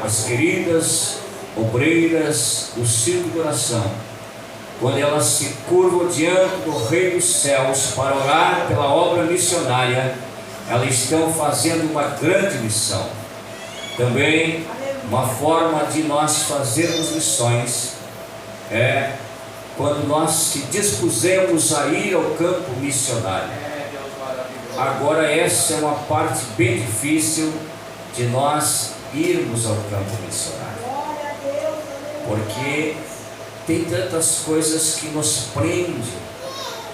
as queridas obreiras do Círculo de Oração, quando elas se curvam diante do Rei dos Céus para orar pela obra missionária, elas estão fazendo uma grande missão. Também uma forma de nós fazermos missões é quando nós se dispusemos a ir ao campo missionário. Agora essa é uma parte bem difícil de nós irmos ao campo missionário, porque tem tantas coisas que nos prendem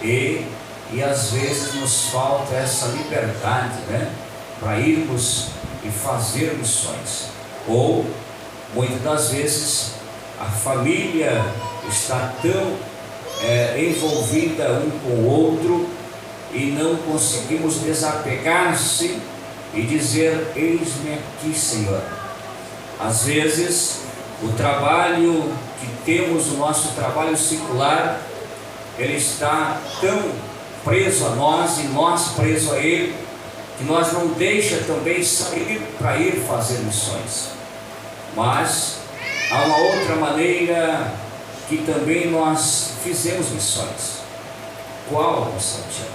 e às vezes nos falta essa liberdade, para irmos e fazer missões. Ou muitas das vezes a família está tão envolvida um com o outro e não conseguimos desapegar-se e dizer: eis-me aqui, Senhor. Às vezes o trabalho que temos, o nosso trabalho secular, ele está tão preso a nós e nós preso a ele, que nós não deixa também sair para ir fazer missões. Mas há uma outra maneira que também nós fizemos missões. Qual, Santiago?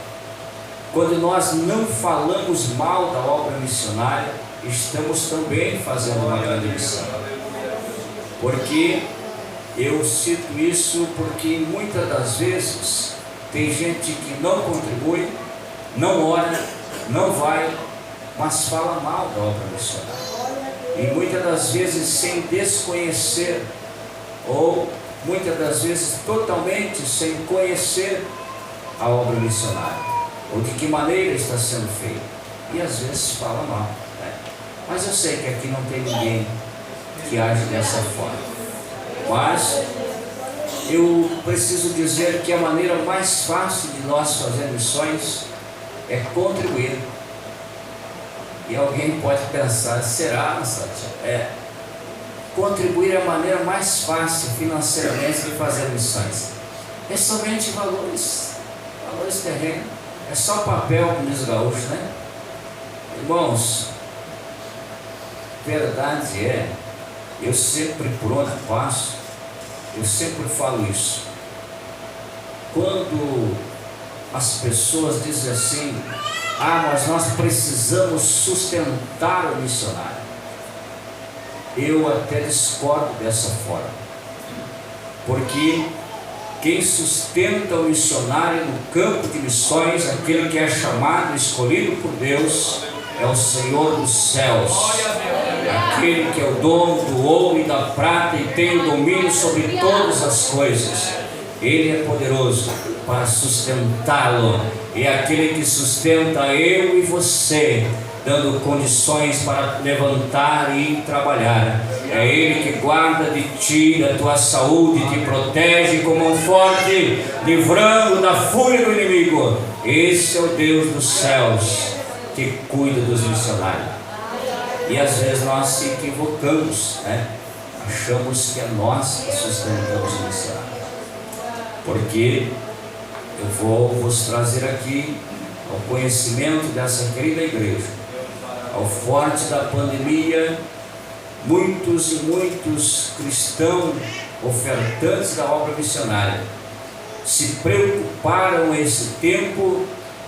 Quando nós não falamos mal da obra missionária, estamos também fazendo uma grande missão. Porque eu cito isso porque muitas das vezes tem gente que não contribui, não ora, não vai, mas fala mal da obra missionária. E muitas das vezes sem desconhecer, ou muitas das vezes totalmente sem conhecer a obra missionária, ou de que maneira está sendo feita, e às vezes fala mal, Mas eu sei que aqui não tem ninguém que age dessa forma, mas eu preciso dizer que a maneira mais fácil de nós fazer missões é contribuir. E alguém pode pensar: será, Sátia? Contribuir é a maneira mais fácil financeiramente de fazer missões. É somente valores terrenos, é só papel, como diz o gaúcho, Irmãos, verdade eu sempre, por onde passo, eu sempre falo isso. Quando as pessoas dizem assim: mas nós precisamos sustentar o missionário, eu até discordo dessa forma, porque quem sustenta o missionário no campo de missões, aquele que é chamado, escolhido por Deus, é o Senhor dos céus, aquele que é o dono do ouro e da prata e tem o domínio sobre todas as coisas. Ele é poderoso para sustentá-lo, e é aquele que sustenta eu e você, dando condições para levantar e trabalhar. É Ele que guarda de ti, da tua saúde, te protege com mão forte, livrando da fúria do inimigo. Esse é o Deus dos céus que cuida dos missionários. E às vezes nós se equivocamos, achamos que é nós que sustentamos o missionário. Porque eu vou vos trazer aqui ao conhecimento dessa querida igreja, ao forte da pandemia, muitos e muitos cristãos ofertantes da obra missionária se preocuparam esse tempo,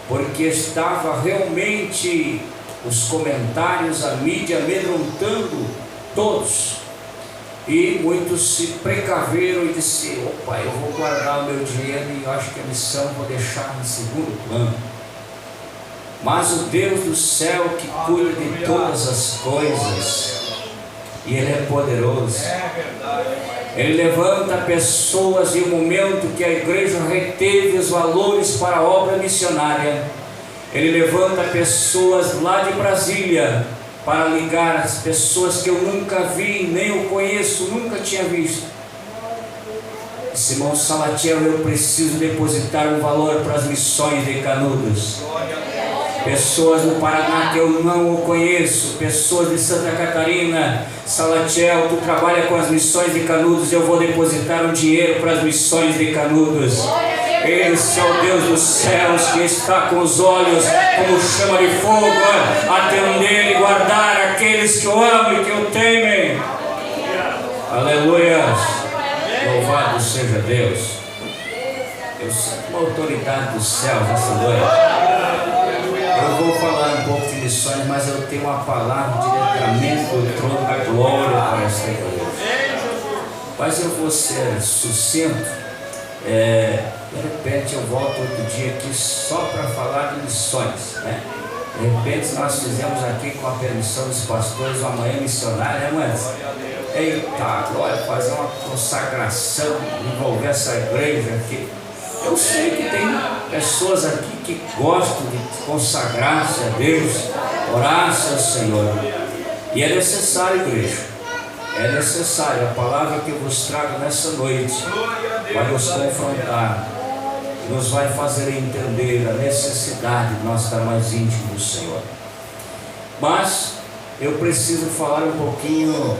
porque estava realmente os comentários, a mídia amedrontando todos, e muitos se precaveram e disseram: opa, eu vou guardar o meu dinheiro e eu acho que a missão vou deixar em segundo plano. Mas o Deus do céu, que cuida de todas as coisas, e Ele é poderoso, Ele levanta pessoas em um momento que a igreja reteve os valores para a obra missionária. Ele levanta pessoas lá de Brasília para ligar as pessoas que eu nunca vi, nem eu conheço, nunca tinha visto. Disse: irmão Salatiel, eu preciso depositar um valor para as missões de Canudos. Pessoas no Paraná que eu não conheço, pessoas de Santa Catarina: Salatiel, tu trabalha com as missões de Canudos, eu vou depositar um dinheiro para as missões de Canudos. Esse é o Deus dos céus, que está com os olhos como chama de fogo, a atender e guardar aqueles que eu amo e que eu temem. Aleluia! Louvado seja Deus. Eu sinto uma autoridade do céu nessa noite. Eu vou falar um pouco de missões, mas eu tenho uma palavra diretamente do trono da glória para esta igreja. Mas eu vou ser sucinto. De repente eu volto outro dia aqui só para falar de missões, né? De repente nós fizemos aqui, com a permissão dos pastores, uma manhã missionária, né, mas eita, glória, fazer uma consagração, envolver essa igreja aqui. Eu sei que tem pessoas aqui que gostam de consagrar-se a Deus, orar-se ao Senhor, e é necessário, igreja, é necessário. A palavra que eu vos trago nessa noite vai nos confrontar, nos vai fazer entender a necessidade de nós estar mais íntimo do Senhor. Mas eu preciso falar um pouquinho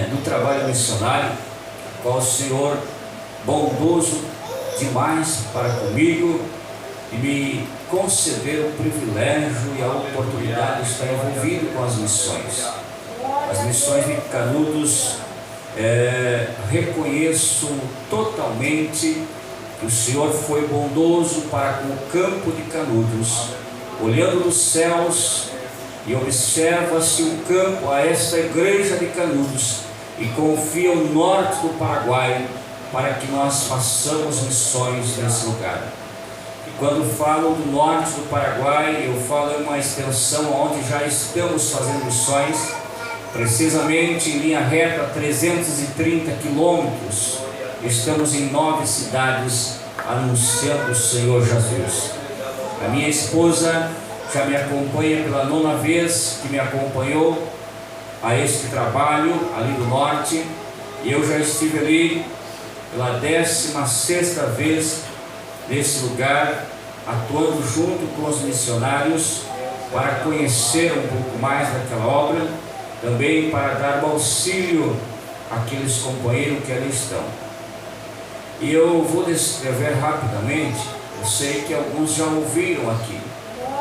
do trabalho missionário, qual o Senhor bondoso demais para comigo e me conceder o privilégio e a oportunidade de estar envolvido com as missões. As missões de Canudos, reconheço totalmente que o Senhor foi bondoso para com o campo de Canudos. Olhando nos céus e observa-se o campo a esta igreja de Canudos e confia o norte do Paraguai para que nós façamos missões nesse lugar. E quando falo do norte do Paraguai, eu falo em uma extensão onde já estamos fazendo missões, precisamente em linha reta 330 quilômetros. Estamos em 9 cidades anunciando o Senhor Jesus. A minha esposa já me acompanha pela 9ª vez que me acompanhou a este trabalho ali do norte, e eu já estive ali pela 16ª vez nesse lugar, atuando junto com os missionários para conhecer um pouco mais daquela obra, também para dar auxílio àqueles companheiros que ali estão. E eu vou descrever rapidamente. Eu sei que alguns já ouviram aqui,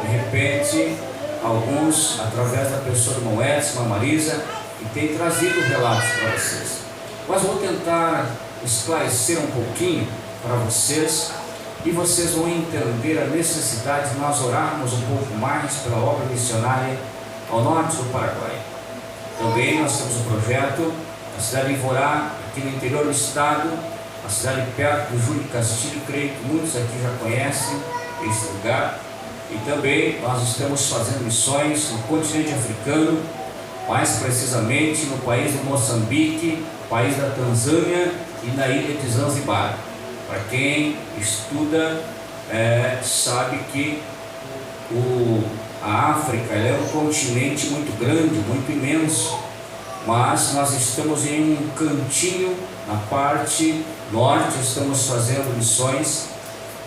de repente alguns através da pessoa do irmão Edson, irmã Marisa, que tem trazido relatos para vocês, mas vou tentar esclarecer um pouquinho para vocês, e vocês vão entender a necessidade de nós orarmos um pouco mais pela obra missionária ao norte do Paraguai. Também nós temos um projeto na cidade de Ivorá, aqui no interior do estado, a cidade perto do Júlio Castilho, creio que muitos aqui já conhecem esse lugar. E também nós estamos fazendo missões no continente africano, mais precisamente no país do Moçambique, país da Tanzânia e na ilha de Zanzibar. Para quem estuda, sabe que a África é um continente muito grande, muito imenso, mas nós estamos em um cantinho na parte norte, estamos fazendo missões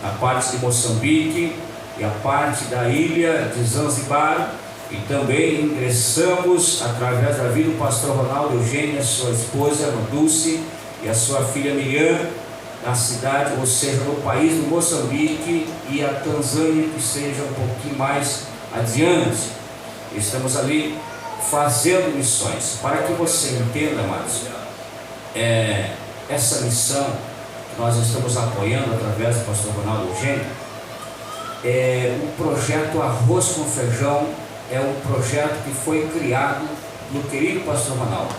na parte de Moçambique e a parte da ilha de Zanzibar, e também ingressamos através da vida do pastor Ronaldo Eugênio, a sua esposa, a Dulce, e a sua filha Miriam, na cidade, ou seja, no país do Moçambique, e a Tanzânia, que seja um pouquinho mais adiante. Estamos ali fazendo missões. Para que você entenda, amados, essa missão que nós estamos apoiando através do pastor Ronaldo Eugênio, o projeto Arroz com Feijão é um projeto que foi criado no querido pastor Ronaldo,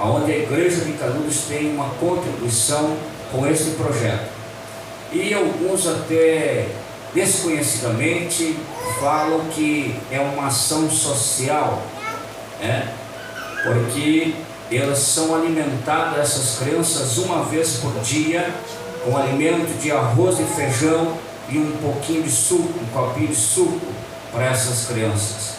onde a igreja de Canudos tem uma contribuição com esse projeto. E alguns até desconhecidamente falam que é uma ação social, porque elas são alimentadas, essas crianças, uma vez por dia, com alimento de arroz e feijão e um pouquinho de suco, um copinho de suco para essas crianças.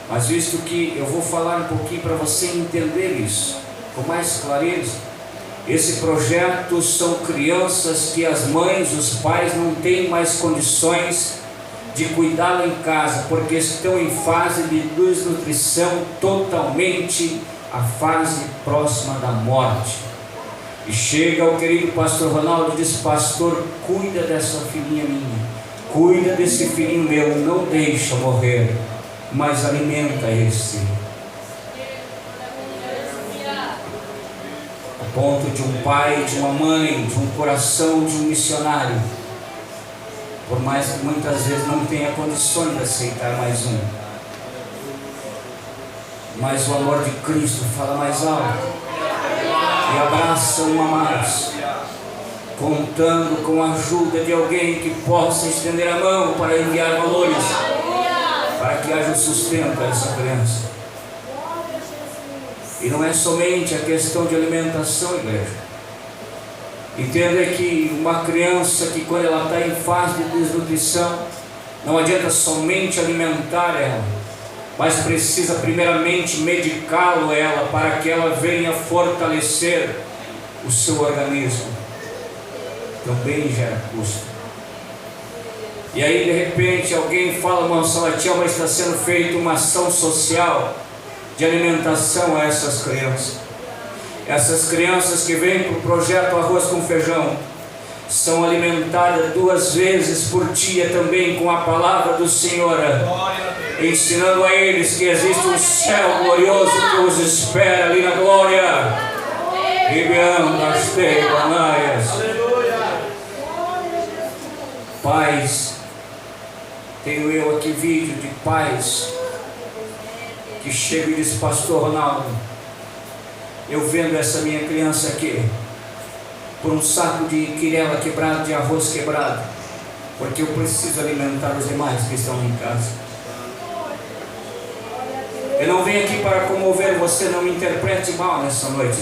Mas visto que eu vou falar um pouquinho para você entender isso com mais clareza, esse projeto são crianças que as mães, os pais não têm mais condições de cuidá-la em casa, porque estão em fase de desnutrição, totalmente a fase próxima da morte. E chega o querido pastor Ronaldo e diz: pastor, cuida dessa filhinha minha, cuida desse filhinho meu, não deixa morrer, mas alimenta esse. ponto de um pai, de uma mãe, de um coração de um missionário, por mais que muitas vezes não tenha condições de aceitar mais um, mas o amor de Cristo fala mais alto e abraça um a mais, contando com a ajuda de alguém que possa estender a mão para enviar valores, para que haja sustento a essa criança. E não é somente a questão de alimentação, igreja. Entenda que uma criança que quando ela está em fase de desnutrição, não adianta somente alimentar ela, mas precisa primeiramente medicá-lo ela, para que ela venha fortalecer o seu organismo. Também gera custo. E aí de repente alguém fala, irmão Salatiel, mas está sendo feita uma ação social de alimentação a essas crianças. Essas crianças que vêm para o projeto Arroz com Feijão são alimentadas 2 vezes por dia também com a palavra do Senhor, ensinando a eles que existe um céu glorioso que os espera ali na glória. Pais, tenho eu aqui vídeo de pais que chega e diz, pastor Ronaldo, eu vendo essa minha criança aqui por um saco de quirela quebrado, de arroz quebrado, porque eu preciso alimentar os demais que estão em casa. Eu não vim aqui para comover você, não me interprete mal nessa noite,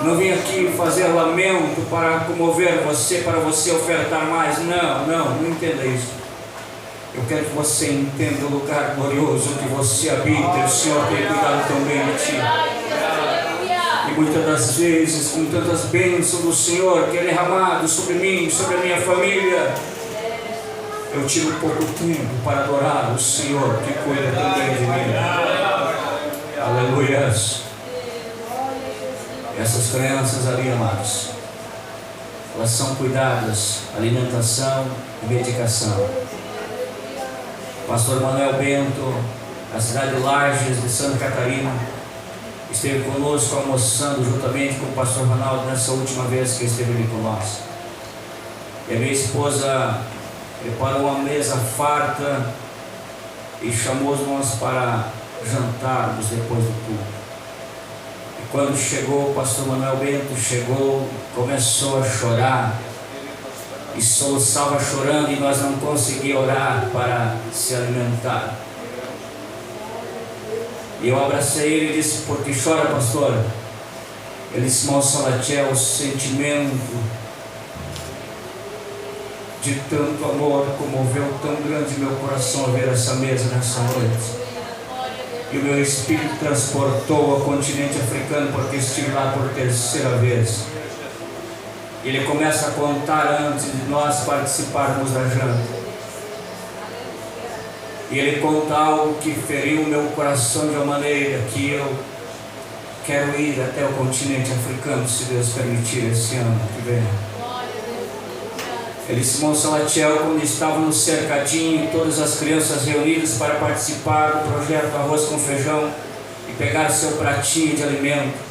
não vim aqui fazer lamento para comover você, para você ofertar mais, não entenda isso. Eu quero que você entenda o lugar glorioso que você habita. O Senhor tem cuidado também de ti. E muitas das vezes, com tantas bênçãos do Senhor que é derramado sobre mim, sobre a minha família, eu tiro pouco tempo para adorar o Senhor que cuida também de mim. Aleluia. Essas crianças ali, amados, elas são cuidadas, alimentação e medicação. Pastor Manuel Bento, da cidade de Lages, de Santa Catarina, esteve conosco almoçando juntamente com o pastor Ronaldo nessa última vez que esteve ali com nós. E a minha esposa preparou uma mesa farta e chamou nós para jantarmos depois do culto. E quando chegou, o pastor Manuel Bento chegou, começou a chorar, e soluçava chorando, e nós não conseguíamos orar para se alimentar. E eu abracei ele e disse, por que chora, pastor? Ele disse, irmão Salatiel, o sentimento de tanto amor comoveu tão grande meu coração a ver essa mesa nessa noite. E o meu espírito transportou ao continente africano, porque estive lá por 3ª vez. Ele começa a contar antes de nós participarmos da janta. E ele conta algo que feriu o meu coração de uma maneira que eu quero ir até o continente africano, se Deus permitir, esse ano que vem. Ele disse, irmão Salatiel, quando estava no cercadinho, todas as crianças reunidas para participar do projeto Arroz com Feijão e pegar seu pratinho de alimento,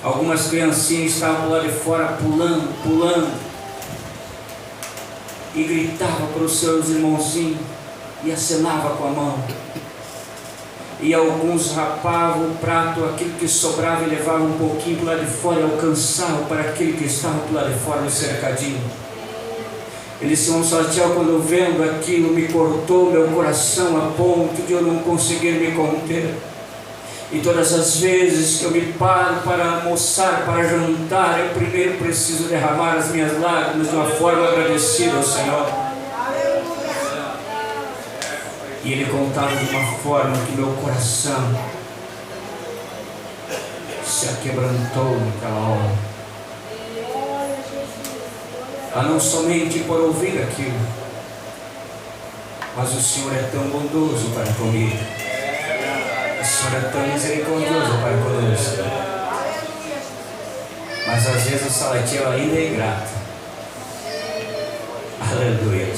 algumas criancinhas estavam lá de fora pulando, e gritavam para os seus irmãozinhos, e acenava com a mão. E alguns rapavam o prato, aquilo que sobrava, e levavam um pouquinho para lá de fora, e alcançavam para aquele que estava para lá de fora no cercadinho. Ele disse, irmão Salatiel, quando vendo aquilo, me cortou meu coração a ponto de eu não conseguir me conter. E todas as vezes que eu me paro para almoçar, para jantar, eu primeiro preciso derramar as minhas lágrimas de uma forma agradecida ao Senhor. E ele contava de uma forma que meu coração se aquebrantou naquela hora. A não somente por ouvir aquilo, mas o Senhor é tão bondoso para comigo. O Senhor é tão misericordioso para conosco. Mas às vezes o Salatiel ainda é ingrato. Aleluia.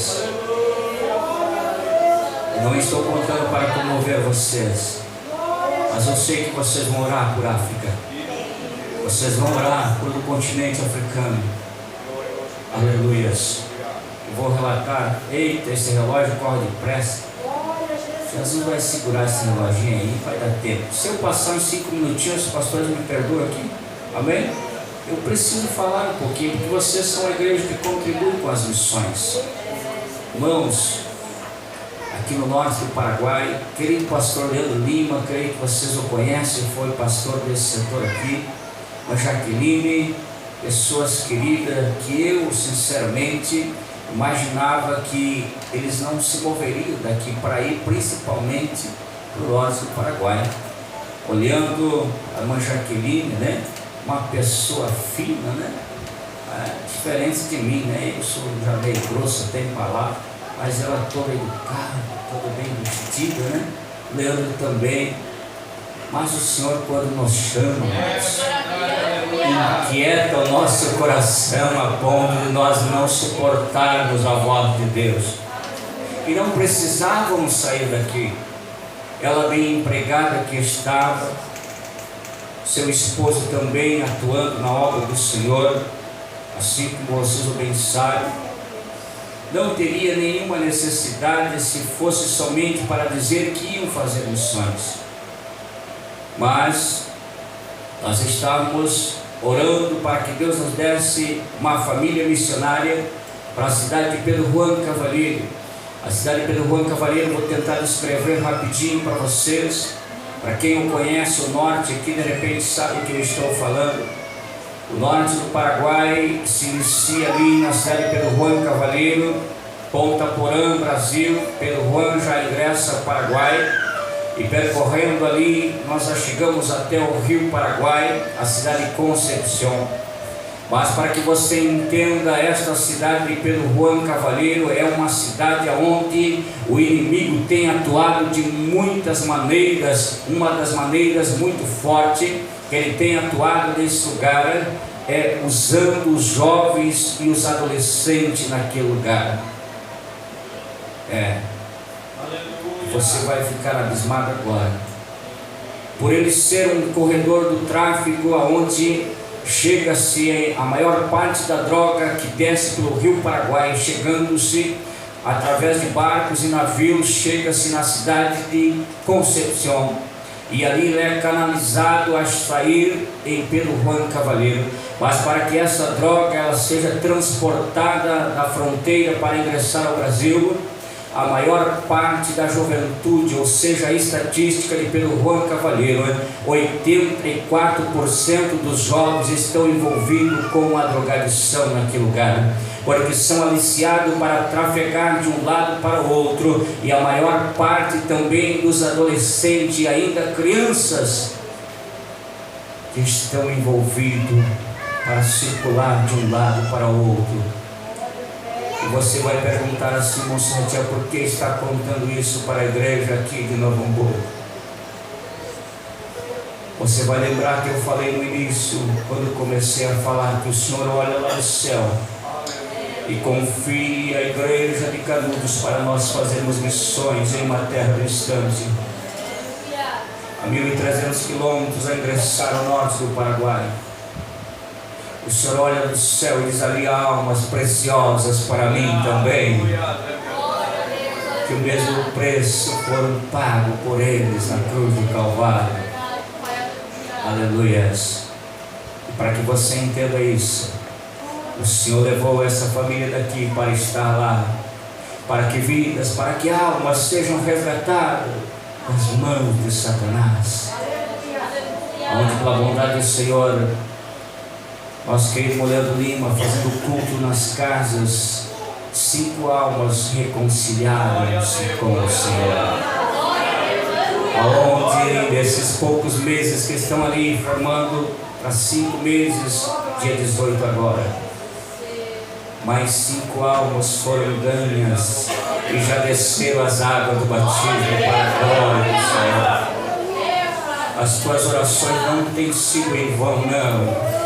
Não estou contando para comover vocês, mas eu sei que vocês vão orar por África. Vocês vão orar pelo continente africano. Aleluias. Eu vou relatar. Eita, esse relógio corre depressa. Jesus vai segurar esse reloginho aí, vai dar tempo. Se eu passar uns 5 minutinhos, os pastores me perdoam aqui. Amém? Eu preciso falar um pouquinho, porque vocês são a igreja que contribui com as missões. Irmãos, aqui no norte do Paraguai, querido pastor Leandro Lima, creio que vocês o conhecem, foi pastor desse setor aqui. A Jaqueline, pessoas queridas que eu sinceramente imaginava que eles não se moveriam daqui para ir, principalmente para o norte do Paraguai. Olhando a irmã Jaqueline, né? Uma pessoa fina, né? Diferente de mim, né? Eu sou já meio grosso, tenho palavra, mas ela toda educada, toda bem vestida, né? Leandro também. Mas o Senhor, quando nos chama, inquieta o nosso coração a ponto de nós não suportarmos a voz de Deus. E não precisávamos sair daqui. Ela bem empregada que estava, seu esposo também atuando na obra do Senhor, assim como vocês o bem sabem, não teria nenhuma necessidade se fosse somente para dizer que iam fazer missões. Mas nós estávamos orando para que Deus nos desse uma família missionária para a cidade de Pedro Juan Cavalheiro. A cidade de Pedro Juan Cavalheiro, vou tentar descrever rapidinho para vocês. Para quem não conhece o norte aqui, de repente sabe o que eu estou falando. O norte do Paraguai se inicia ali na cidade de Pedro Juan Cavalheiro, Ponta Porã, Brasil. Pedro Juan já ingressa ao Paraguai. E percorrendo ali, nós já chegamos até o Rio Paraguai, a cidade de Concepción. Mas para que você entenda, esta cidade de Pedro Juan Cavalheiro é uma cidade onde o inimigo tem atuado de muitas maneiras. Uma das maneiras muito forte que ele tem atuado nesse lugar é usando os jovens e os adolescentes naquele lugar. Você vai ficar abismado agora. Por ele ser um corredor do tráfico, onde chega-se a maior parte da droga que desce pelo Rio Paraguai, chegando-se através de barcos e navios, chega-se na cidade de Concepción. E ali ele é canalizado a sair em Pedro Juan Cavalheiro. Mas para que essa droga ela seja transportada da fronteira para ingressar ao Brasil, a maior parte da juventude, ou seja, a estatística de Pedro Juan Cavalheiro, 84% dos jovens estão envolvidos com a drogadição naquele lugar, porque são aliciados para trafegar de um lado para o outro, e a maior parte também dos adolescentes e ainda crianças que estão envolvidos para circular de um lado para o outro. E você vai perguntar assim, Monsenhor, por que está contando isso para a igreja aqui de Novo Hamburgo? Você vai lembrar que eu falei no início, quando comecei a falar, que o Senhor olha lá do céu e confia a igreja de Canudos para nós fazermos missões em uma terra distante, a 1.300 quilômetros a ingressar ao norte do Paraguai. O Senhor olha do céu e diz: ali há almas preciosas para mim também, que o mesmo preço foram pago por eles na cruz do Calvário. Aleluias. E para que você entenda isso, o Senhor levou essa família daqui para estar lá, para que vidas, para que almas sejam resgatadas das mãos de Satanás. Onde, pela bondade do Senhor, nosso querido Leandro Lima, fazendo culto nas casas, 5 almas reconciliaram-se com o Senhor. Aonde, nesses poucos meses que estão ali, formando para 5 meses, dia 18 agora, mais 5 almas foram ganhas e já desceram as águas do batismo para a glória do Senhor. As tuas orações não têm sido em vão, não.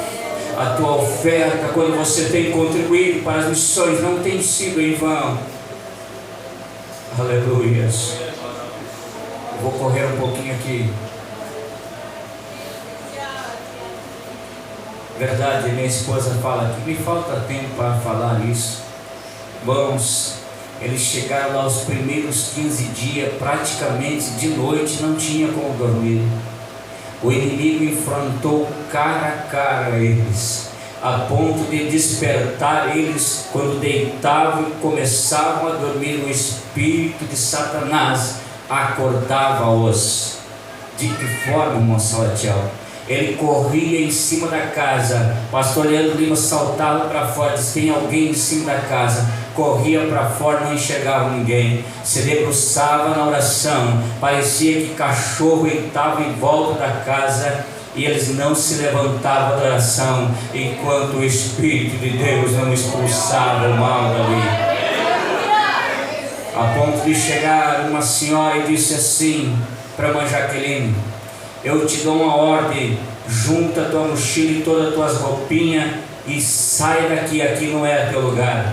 A tua oferta, quando você tem contribuído para as missões, não tem sido em vão. Aleluias. Eu vou correr um pouquinho aqui. Verdade, minha esposa fala que me falta tempo para falar isso. Irmãos, eles chegaram lá os primeiros 15 dias, praticamente de noite, não tinha como dormir. O inimigo enfrentou cara a cara eles, a ponto de despertar eles quando deitavam e começavam a dormir. O espírito de Satanás acordava-os. De que forma, irmão Salatiel? Ele corria em cima da casa. Pastor Leandro Lima saltava para fora, disse: tem alguém em cima da casa. Corria para fora, não enxergava ninguém, se debruçava na oração, parecia que cachorro estava em volta da casa, e eles não se levantavam da oração enquanto o Espírito de Deus não expulsava o mal dali. A ponto de chegar uma senhora e disse assim para a irmã Jaqueline: eu te dou uma ordem, junta tua mochila e todas as tuas roupinhas e sai daqui, aqui não é teu lugar.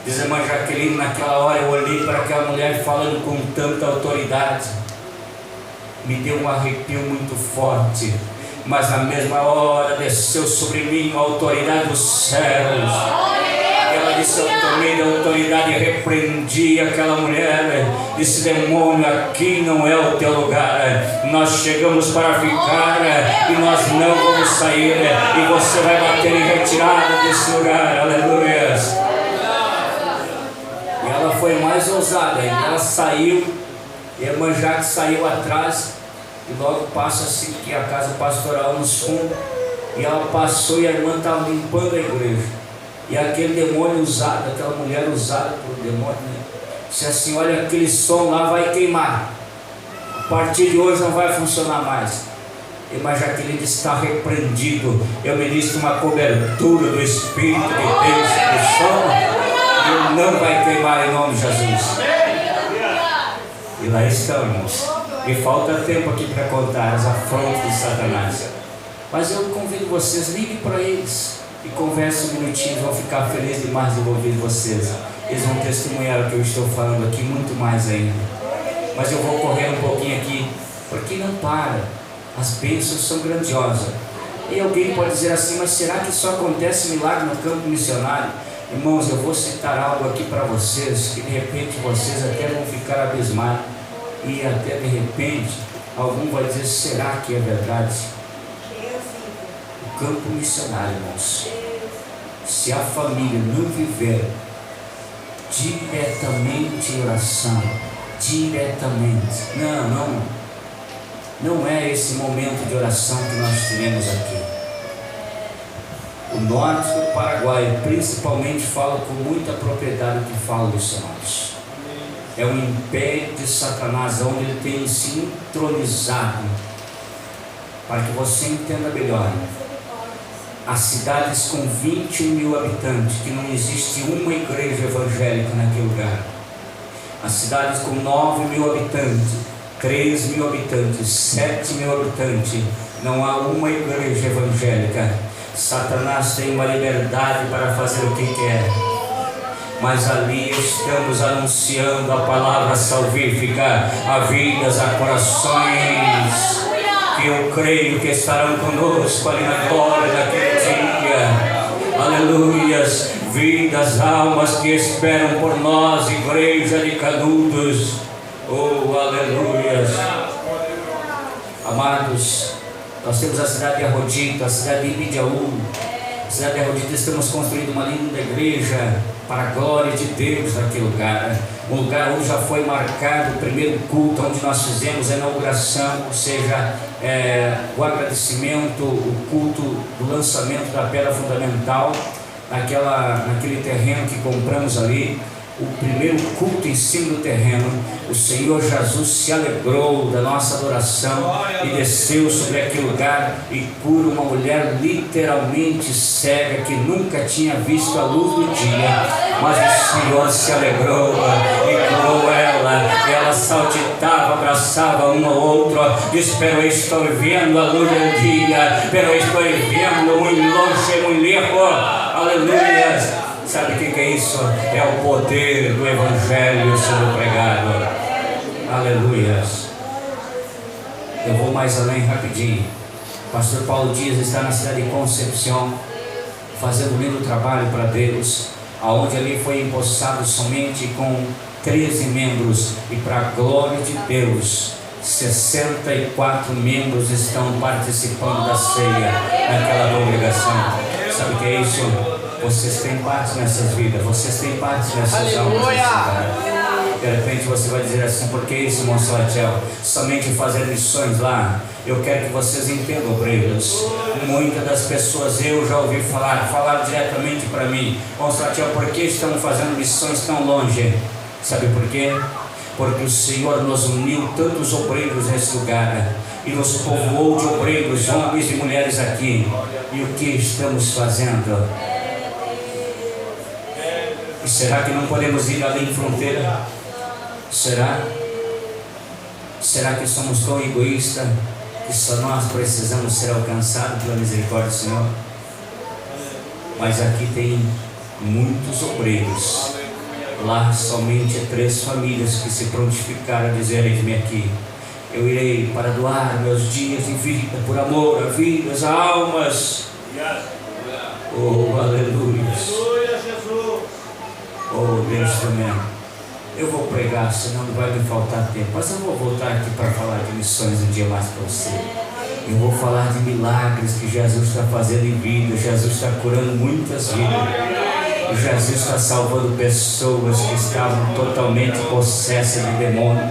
Diz a irmã Jaqueline: naquela hora eu olhei para aquela mulher falando com tanta autoridade, me deu um arrepio muito forte, mas na mesma hora desceu sobre mim a autoridade dos céus. Ela disse: eu tomei da autoridade e repreendi aquela mulher. Disse: demônio, aqui não é o teu lugar, nós chegamos para ficar e nós não vamos sair, e você vai bater em retirada desse lugar. Aleluia. E ela foi mais ousada, ela saiu, e a irmã Jaque saiu atrás, e logo passa-se que a casa pastoral nos fundos, e ela passou e a irmã estava limpando a igreja, e aquele demônio usado, aquela mulher usada por demônio, disse assim: olha, aquele som lá vai queimar, a partir de hoje não vai funcionar mais. E a irmã Jaqueline está repreendido. Eu ministro uma cobertura do Espírito de Deus sobre o som, ele não vai queimar em nome de Jesus. E lá estão, irmãos. E falta tempo aqui para contar as afrontas de Satanás. Mas eu convido vocês, liguem para eles e conversem um minutinho, vão ficar felizes demais de ouvir vocês. Eles vão testemunhar o que eu estou falando aqui, muito mais ainda. Mas eu vou correr um pouquinho aqui, porque não para. As bênçãos são grandiosas. E alguém pode dizer assim: mas será que só acontece milagre no campo missionário? Irmãos, eu vou citar algo aqui para vocês, que de repente vocês até vão ficar abismados, e até de repente algum vai dizer: será que é verdade? O campo missionário, irmãos, se a família não viver diretamente em oração, diretamente, não é esse momento de oração que nós teremos aqui. O norte do Paraguai, principalmente, fala com muita propriedade que fala dos irmãos. É o império de Satanás, onde ele tem se entronizado. Para que você entenda melhor, as cidades com 21 mil habitantes, que não existe uma igreja evangélica naquele lugar. As cidades com 9 mil habitantes, 3 mil habitantes, 7 mil habitantes, não há uma igreja evangélica. Satanás tem uma liberdade para fazer o que quer, mas ali estamos anunciando a palavra salvífica a vidas, a corações que eu creio que estarão conosco ali na glória daquele dia. Aleluias, vidas, almas que esperam por nós, igreja de Canudos. Oh, aleluias. Amados, nós temos a cidade de Arrodito, a cidade de Ibidiaú. A cidade de Arrodito, estamos construindo uma linda igreja para a glória de Deus naquele lugar. Um lugar onde já foi marcado o primeiro culto, onde nós fizemos a inauguração, ou seja, o agradecimento, o culto do lançamento da pedra fundamental, naquele terreno que compramos ali. O primeiro culto em cima do terreno, o Senhor Jesus se alegrou da nossa adoração e desceu sobre aquele lugar e cura uma mulher literalmente cega que nunca tinha visto a luz do dia, mas o Senhor se alegrou e curou ela saltitava, abraçava um ao outro, disse: pero estou vendo a luz do dia, pero estou vendo muito longe, muito lejos. Aleluia. Sabe o que é isso? É o poder do Evangelho sendo pregado. Aleluia. Eu vou mais além rapidinho. Pastor Paulo Dias está na cidade de Concepción, fazendo um lindo trabalho para Deus, aonde ali foi empossado somente com 13 membros, e para a glória de Deus, 64 membros estão participando da ceia naquela congregação. Sabe o que é isso? Vocês têm parte nessas vidas, vocês têm parte nessas almas. De repente você vai dizer assim: por que isso, irmão Salatiel? Somente fazer missões lá. Eu quero que vocês entendam, obreiros. Muitas das pessoas eu já ouvi falar diretamente para mim: irmão Salatiel, por que estamos fazendo missões tão longe? Sabe por quê? Porque o Senhor nos uniu tantos obreiros nesse lugar e nos povoou de obreiros, homens e mulheres aqui. E o que estamos fazendo? E será que não podemos ir além de fronteira? Será? Será que somos tão egoístas que só nós precisamos ser alcançados pela misericórdia do Senhor? Mas aqui tem muitos obreiros. Lá somente 3 famílias que se prontificaram a dizer: eis-me aqui, eu irei para doar meus dias de vida por amor a vidas, a almas. Oh, aleluia. Oh, Deus também. Eu vou pregar, senão não vai me faltar tempo, mas eu vou voltar aqui para falar de missões um dia mais para você. Eu vou falar de milagres que Jesus está fazendo em vida. Jesus está curando muitas vidas. Jesus está salvando pessoas que estavam totalmente possessas de demônio.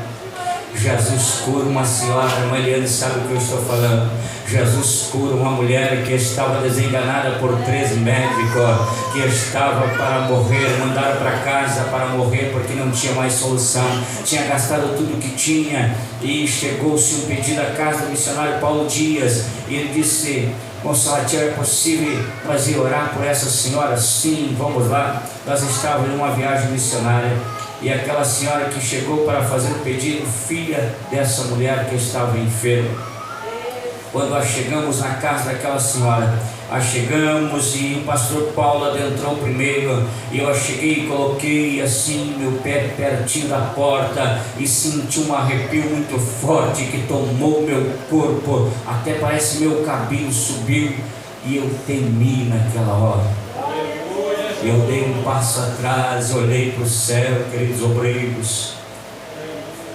Jesus cura uma senhora, a Mariana sabe o que eu estou falando. Jesus cura uma mulher que estava desenganada por 3 médicos, que estava para morrer, mandaram para casa para morrer porque não tinha mais solução, tinha gastado tudo que tinha, e chegou-se um pedido à casa do missionário Paulo Dias, e ele disse: Monsalatiel, é possível fazer orar por essa senhora? Sim, vamos lá. Nós estávamos em uma viagem missionária, e aquela senhora que chegou para fazer o pedido, filha dessa mulher que estava enferma. Quando nós chegamos na casa daquela senhora, chegamos e o pastor Paulo adentrou primeiro, e eu cheguei e coloquei assim meu pé pertinho da porta e senti um arrepio muito forte que tomou meu corpo, até parece meu cabelo subiu, e eu temi naquela hora. Eu dei um passo atrás, olhei para o céu, queridos obreiros.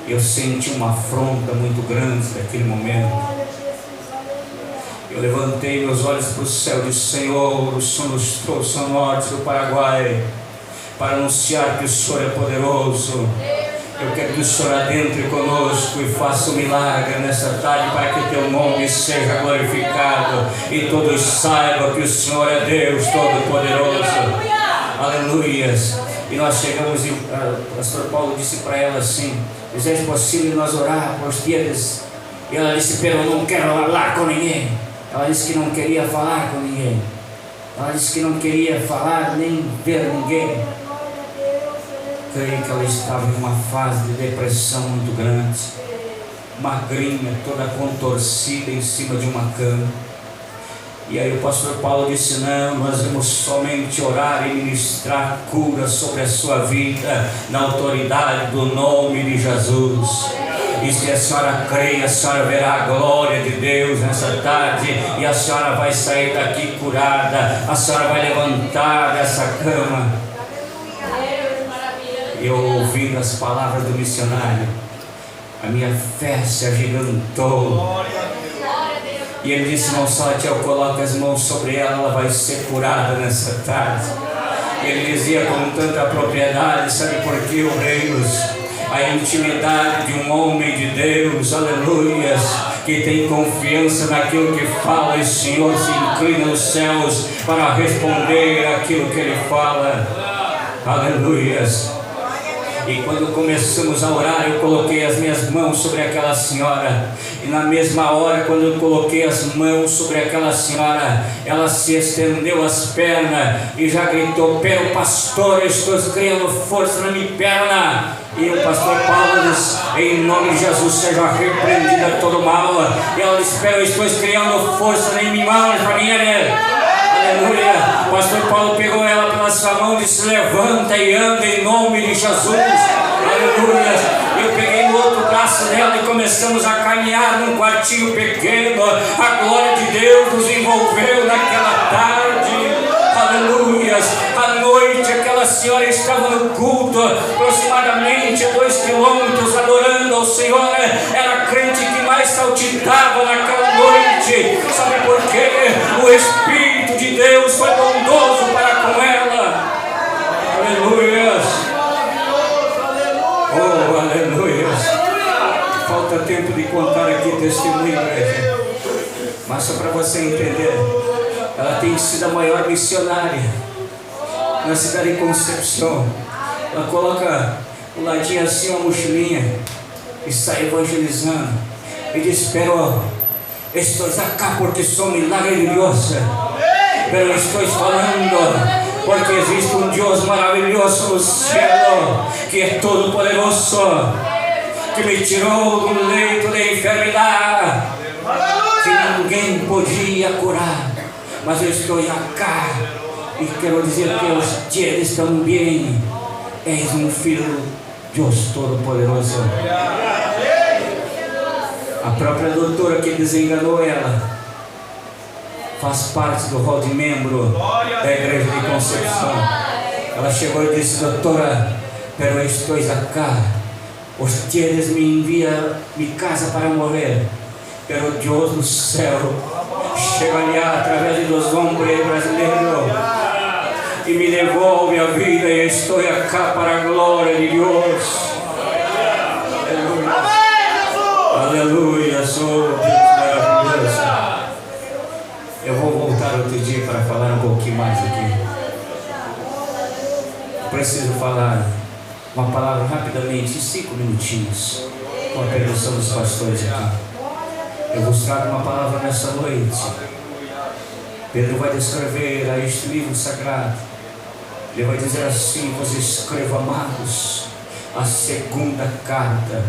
Eu senti uma afronta muito grande naquele momento. Eu levantei meus olhos para o céu e disse: Senhor, o Senhor nos trouxe ao norte do Paraguai para anunciar que o Senhor é poderoso. Eu quero que o Senhor adentre conosco e faça um milagre nessa tarde, para que o teu nome seja glorificado e todos saibam que o Senhor é Deus Todo-Poderoso. Aleluias. E nós chegamos e o pastor Paulo disse para ela assim: é possível nós orar por eles? E ela disse: pero eu não quero falar com ninguém. Ela disse que não queria falar com ninguém. Ela disse que não queria falar nem ver ninguém. Creio que ela estava em uma fase de depressão muito grande, magrinha, toda contorcida em cima de uma cama. E aí o pastor Paulo disse: não, nós vamos somente orar e ministrar cura sobre a sua vida, na autoridade do nome de Jesus. E se a senhora crê, a senhora verá a glória de Deus nessa tarde, e a senhora vai sair daqui curada, a senhora vai levantar dessa cama. Eu ouvindo as palavras do missionário, a minha fé se agigantou. E ele disse: Monsalatiel, coloca as mãos sobre ela, ela vai ser curada nessa tarde. E ele dizia com tanta propriedade, sabe por quê, obreiros? A intimidade de um homem de Deus, aleluias, que tem confiança naquilo que fala, e o Senhor se inclina nos céus para responder aquilo que ele fala, aleluias. E quando começamos a orar, eu coloquei as minhas mãos sobre aquela senhora, e na mesma hora, quando eu coloquei as mãos sobre aquela senhora, ela se estendeu as pernas e já gritou: pero pastor, eu estou criando força na minha perna. E o pastor Paulo disse: em nome de Jesus seja repreendida todo mal. E ela disse: eu estou criando força em minha mão para mim. Aleluia. O pastor Paulo pegou ela pela sua mão e disse: levanta e anda em nome de Jesus. Aleluia. Eu peguei no outro braço abraço nela e começamos a caminhar num quartinho pequeno. A glória de Deus nos envolveu naquela tarde. Aleluias. À noite aquela senhora estava no culto, aproximadamente 2 quilômetros, adorando ao Senhor. Era a crente que mais saltitava naquela noite. Sabe por quê? O Espírito de Deus foi bondoso para com ela. Aleluias. Oh, aleluias. Falta tempo de contar aqui testemunho, igreja. Mas só para você entender, ela tem sido a maior missionária na cidade de Concepción. Ela coloca um ladinho assim, uma mochilinha, e sai evangelizando. E diz: pero estou acá porque sou milagre de Deus. Pero estou falando porque existe um Deus maravilhoso no céu, que é todo poderoso, que me tirou do leito de enfermidade, que ninguém podia curar. Mas eu estou acá e quero dizer que vocês também és um filho de Deus Todo-Poderoso. A própria doutora que desenganou ela faz parte do rol de membro da igreja de Concepción. Ela chegou e disse: doutora, pero estou acá, ustedes me enviam mi casa para morrer, pero Deus do céu chega ali através dos homens brasileiros e me devolve a vida, e estou acá para a glória de Deus. Aleluia. Aleluia. Sou Deus maravilhoso. Eu vou voltar outro dia para falar um pouquinho mais aqui. Preciso falar uma palavra rapidamente, em 5 minutinhos, com a permissão dos pastores aqui. Eu vos trago uma palavra nessa noite. Pedro vai descrever a este livro sagrado. Ele vai dizer assim: vos escrevo, amados, a segunda carta.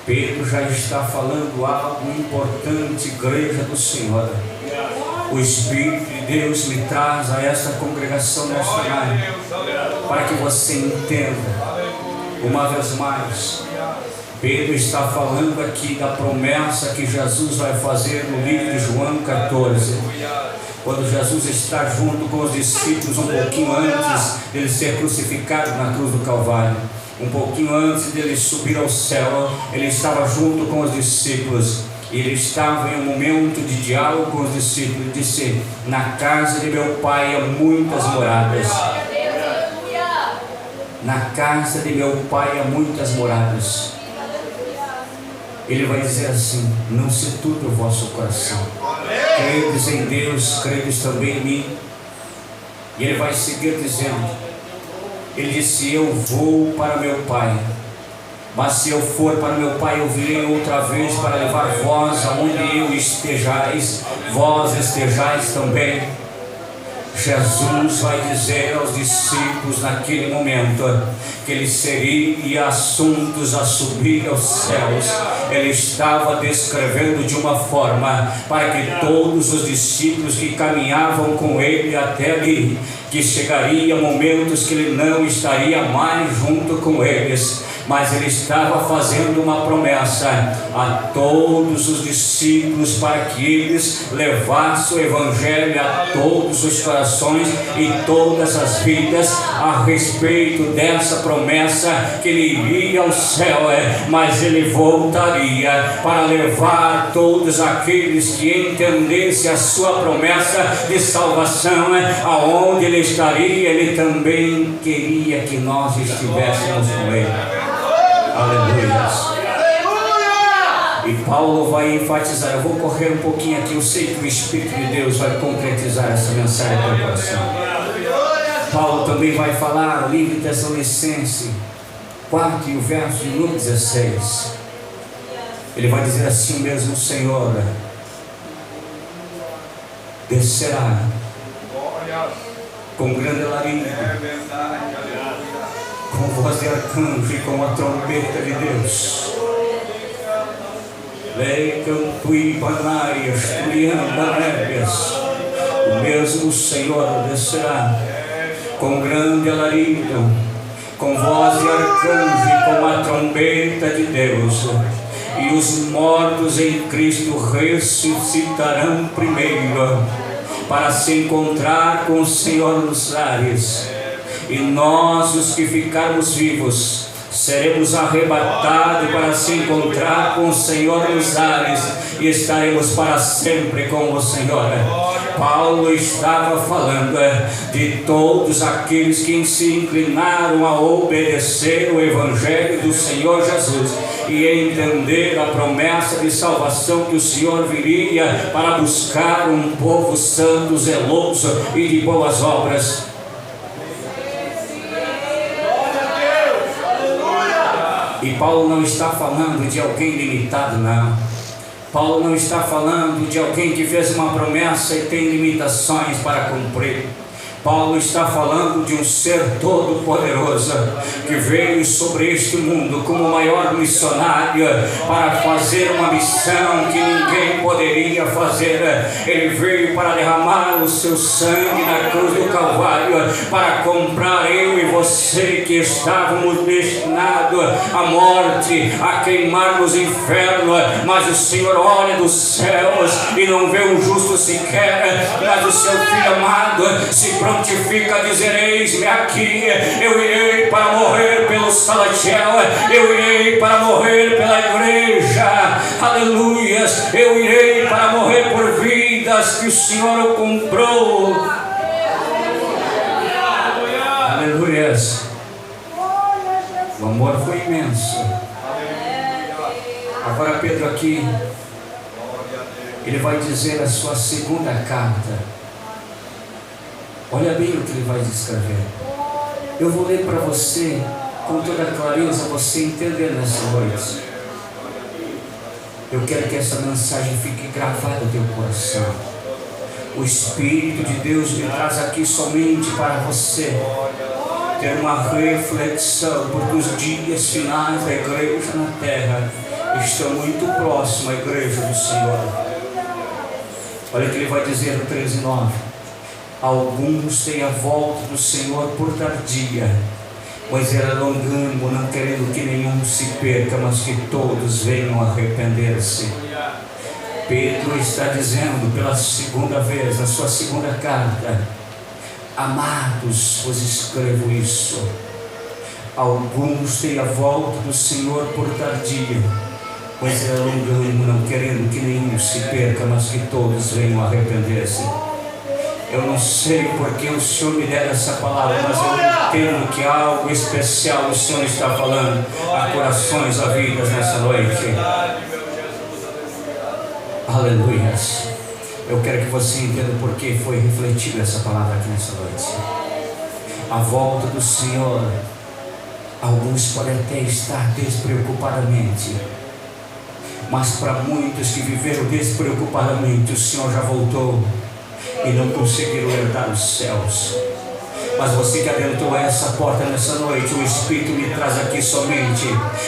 Pedro já está falando algo importante, igreja do Senhor. O Espírito de Deus me traz a esta congregação nesta noite, para que você entenda, uma vez mais, Pedro está falando aqui da promessa que Jesus vai fazer no livro de João 14. Quando Jesus está junto com os discípulos, um pouquinho antes dele ser crucificado na cruz do Calvário, um pouquinho antes dele subir ao céu, ele estava junto com os discípulos. E ele estava em um momento de diálogo com os discípulos. Ele disse: na casa de meu pai há muitas moradas. Na casa de meu pai há muitas moradas. Ele vai dizer assim: não se turbe o vosso coração. Credes em Deus, credes também em mim. E ele vai seguir dizendo, ele disse: eu vou para meu pai, mas se eu for para meu pai, eu virei outra vez para levar vós aonde eu estejais, vós estejais também. Jesus vai dizer aos discípulos naquele momento que ele seria assuntos a subir aos céus. Ele estava descrevendo de uma forma para que todos os discípulos que caminhavam com ele até ali, que chegaria momentos que ele não estaria mais junto com eles, mas ele estava fazendo uma promessa a todos os discípulos para que eles levassem o Evangelho a todos os corações e todas as vidas, a respeito dessa promessa que ele iria ao céu, mas ele voltaria para levar todos aqueles que entendessem a sua promessa de salvação, aonde ele estaria. Ele também queria que nós estivéssemos com ele. Aleluia. E Paulo vai enfatizar. Eu vou correr um pouquinho aqui. Eu sei que o Espírito de Deus vai concretizar essa mensagem para o coração. Paulo também vai falar no livro de Tessalonicenses 4 e o verso de número 16. Ele vai dizer assim mesmo: o Senhor descerá com grande alarido, com voz de arcanjo e com a trombeta de Deus. O mesmo Senhor descerá com grande alarido com voz de arcanjo e com a trombeta de Deus, e os mortos em Cristo ressuscitarão primeiro, para se encontrar com o Senhor nos ares. E nós, os que ficarmos vivos, seremos arrebatados para se encontrar com o Senhor nos ares, e estaremos para sempre com o Senhor. Paulo estava falando de todos aqueles que se inclinaram a obedecer o Evangelho do Senhor Jesus e entender a promessa de salvação que o Senhor viria para buscar um povo santo, zeloso e de boas obras. E Paulo não está falando de alguém limitado, não. Paulo não está falando de alguém que fez uma promessa e tem limitações para cumprir. Paulo está falando de um ser todo poderoso que veio sobre este mundo como o maior missionário para fazer uma missão que ninguém poderia fazer. Ele veio para derramar o seu sangue na cruz do Calvário, para comprar eu e você que estávamos destinados à morte, a queimar nos infernos. Mas o Senhor olha dos céus e não vê um justo sequer, mas o seu Filho amado se prontifica a dizer: eis-me aqui, eu irei para morrer pelo Salatiel, eu irei para morrer pela igreja, aleluias, eu irei para morrer por vidas que o Senhor comprou, aleluias. O amor foi imenso. Agora Pedro aqui, ele vai dizer a sua segunda carta. Olha bem o que ele vai descrever. Eu vou ler para você com toda clareza, você entender nessa noite. Eu quero que essa mensagem fique gravada no teu coração. O Espírito de Deus me traz aqui somente para você ter uma reflexão, porque os dias finais da igreja na terra estão muito próximos à igreja do Senhor. Olha o que ele vai dizer no 13:9. Alguns têm a volta do Senhor por tardia, pois era longânimo, não querendo que nenhum se perca, mas que todos venham a arrepender-se. Pedro está dizendo pela segunda vez, na sua segunda carta: amados, vos escrevo isso. Alguns têm a volta do Senhor por tardia, pois era longânimo, não querendo que nenhum se perca, mas que todos venham a arrepender-se. Eu não sei porque o Senhor me der essa palavra, mas eu entendo que algo especial o Senhor está falando a corações, a vidas nessa noite. Aleluias. Eu quero que você entenda porque foi refletida essa palavra aqui nessa noite. A volta do Senhor, alguns podem até estar despreocupadamente, mas para muitos que viveram despreocupadamente, o Senhor já voltou e não conseguiram herdar os céus. Mas você que adentrou essa porta nessa noite, o Espírito me traz aqui somente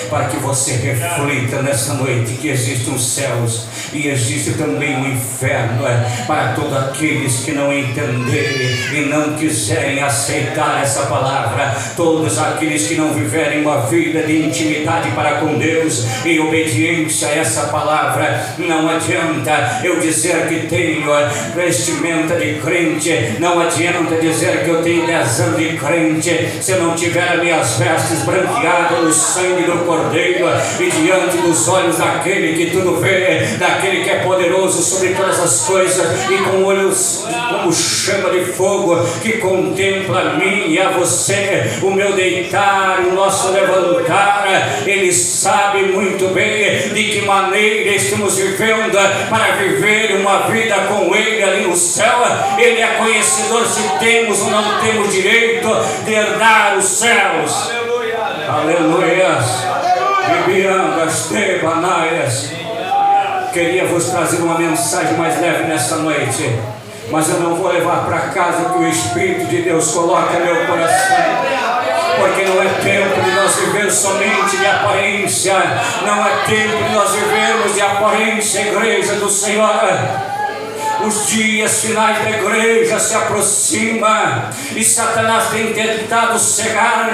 para que você reflita nessa noite que existem os céus e existe também o inferno, para todos aqueles que não entenderem e não quiserem aceitar essa palavra, todos aqueles que não viverem uma vida de intimidade para com Deus e obediência a essa palavra. Não adianta eu dizer que tenho vestimenta de crente, não adianta dizer que eu tenho 10 anos de crente, se eu não tiver as minhas vestes branqueadas no sangue do Cordeiro e diante dos olhos daquele que tudo vê, daquele que é poderoso sobre todas as coisas e com olhos como chama de fogo, que contempla a mim e a você, o meu deitar, o nosso levantar. Ele sabe muito bem de que maneira estamos vivendo para viver uma vida com Ele ali no céu. Ele é conhecedor se temos ou não temos direito de herdar os céus. Aleluia. Queria vos trazer uma mensagem mais leve nessa noite, mas eu não vou levar para casa o que o Espírito de Deus coloca no meu coração, porque não é tempo de nós viver somente de aparência, não é tempo de nós vivermos de aparência, igreja do Senhor. Os dias finais da igreja se aproximam e Satanás tem tentado cegar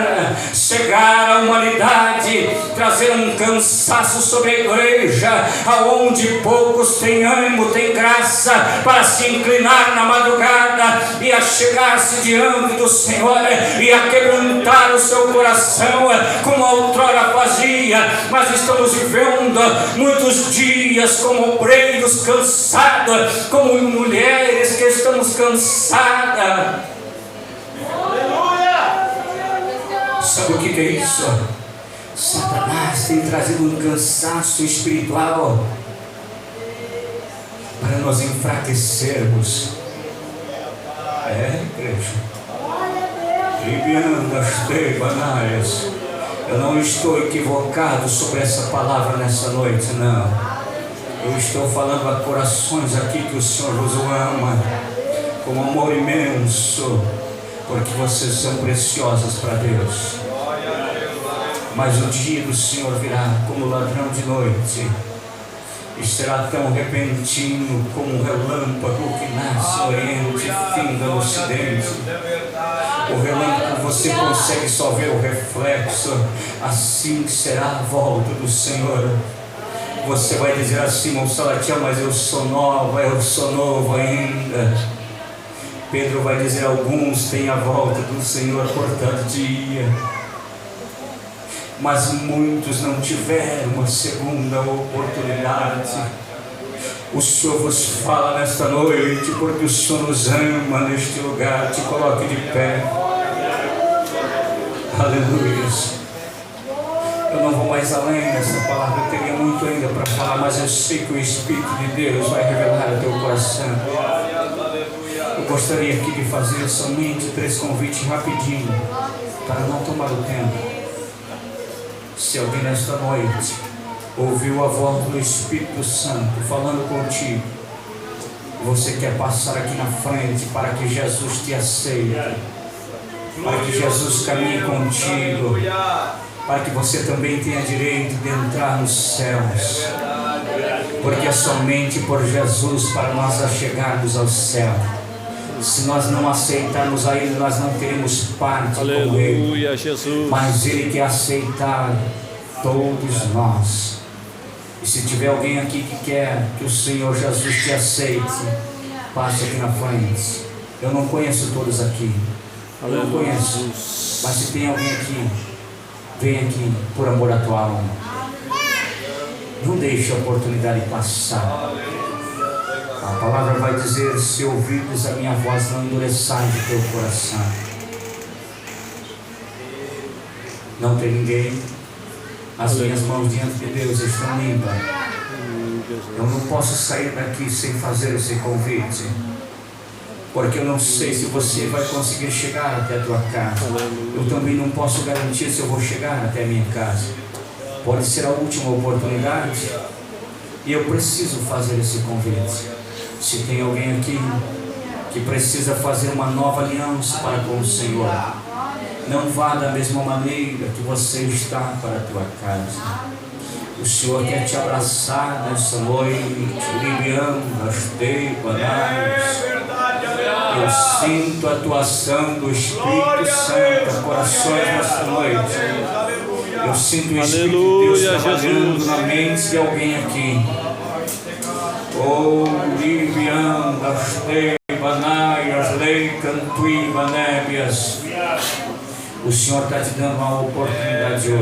a humanidade, trazer um cansaço sobre a igreja, aonde poucos têm ânimo, têm graça para se inclinar na madrugada e a chegar-se diante do Senhor e a quebrantar o seu coração como outrora fazia. Mas estamos vivendo muitos dias como obreiros cansados, como mulheres que estamos cansadas. Sabe o que é isso? Satanás tem trazido um cansaço espiritual para nós enfraquecermos. Igreja. Eu não estou equivocado sobre essa palavra nessa noite, não. Eu estou falando a corações aqui que o Senhor os ama com amor imenso, porque vocês são preciosas para Deus. Mas o dia do Senhor virá como ladrão de noite, e será tão repentino como um relâmpago que nasce no oriente e finda no ocidente. O relâmpago você consegue só ver o reflexo. Assim será a volta do Senhor. Você vai dizer assim: irmão Salatiel, mas eu sou nova, eu sou novo ainda. Pedro vai dizer: alguns têm a volta do Senhor por tardia, mas muitos não tiveram uma segunda oportunidade. O Senhor vos fala nesta noite, porque o Senhor nos ama neste lugar. Te coloque de pé. Aleluia. Eu não vou mais além nessa palavra, eu teria muito ainda para falar, mas eu sei que o Espírito de Deus vai revelar o teu coração. Eu gostaria aqui de fazer somente 3 convites rapidinho, para não tomar o tempo. Se alguém nesta noite ouviu a voz do Espírito Santo falando contigo, você quer passar aqui na frente para que Jesus te aceite, para que Jesus caminhe contigo, para que você também tenha direito de entrar nos céus, porque é somente por Jesus para nós chegarmos ao céu. Se nós não aceitarmos a Ele, nós não teremos parte com Ele. Jesus. Mas Ele quer aceitar todos nós. E se tiver alguém aqui que quer que o Senhor Jesus te aceite, passe aqui na frente. Eu não conheço todos aqui, eu não conheço, mas se tem alguém aqui, vem aqui por amor à tua alma. Não deixe a oportunidade passar. A palavra vai dizer: se ouvirdes a minha voz, não endureçais o teu coração. Não tem ninguém. As minhas mãos diante de Deus estão limpas. Eu não posso sair daqui sem fazer esse convite, porque eu não sei se você vai conseguir chegar até a tua casa. Eu também não posso garantir se eu vou chegar até a minha casa. Pode ser a última oportunidade, e eu preciso fazer esse convite. Se tem alguém aqui que precisa fazer uma nova aliança para com o Senhor, não vá da mesma maneira que você está para a tua casa. O Senhor quer te abraçar nessa noite. Eu sinto a atuação do Espírito Santo, corações nessa noite. Eu sinto o Espírito de Deus trabalhando na mente de alguém aqui. Oh, Libian, Gastei, Banaias, Lei, Cantui, Banébias. O Senhor está te dando uma oportunidade hoje.